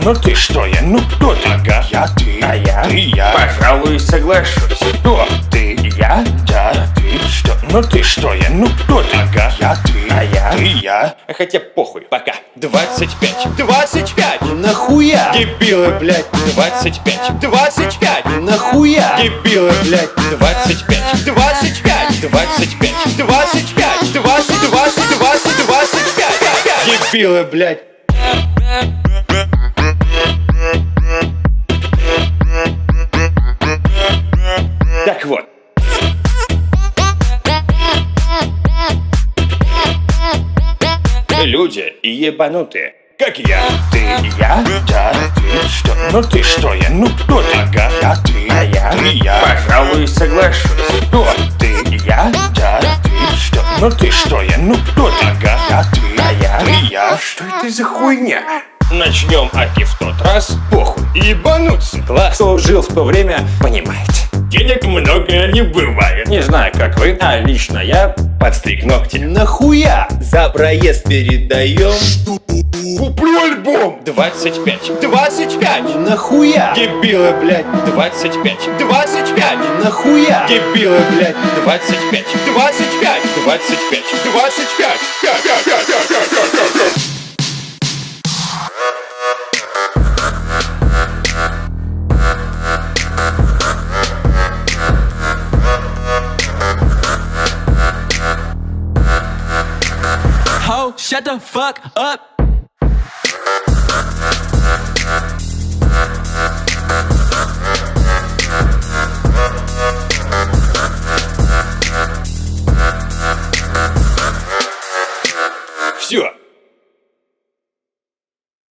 Ну ты что я? Ну кто ты? Ага, я ты. А я? Ты я. Пожалуй, соглашусь. Кто ты? Я? Да, ты что? Ну ты что я? Ну кто ты? Ага, я ты. А я? Ты я. Хотя похуй, пока. 25. 25! Нахуя? Дебилы, блядь. 25. 25! Нахуя? Дебилы, блядь. 25. 25! 25. 25! 20, 20, 20, 25! Дебилы, блядь. Так вот. Люди ебанутые. Как я. Ты я? Да, ты что? Ну ты что я? Ну кто ты? Ага, я ты. А я? Ты я. Пожалуй, соглашусь. Кто ты? Я? Да, ты что? Ну ты что я? Ну кто ты? Ага, я ты. А я? Ты я. Что это за хуйня? Начнем аки в тот раз. Похуй. Ебануться. Класс. Кто жил в то время, понимает. Денег много не бывает. Не знаю, как вы, а лично я подстриг ногти. Нахуя? За проезд передаем. Куплю альбом. 25. 25! Нахуя? Дебилы, блядь. 25. 25! Нахуя? Дебилы, блядь. 25. 25! 25. 25! Ho, shut the fuck up. Все.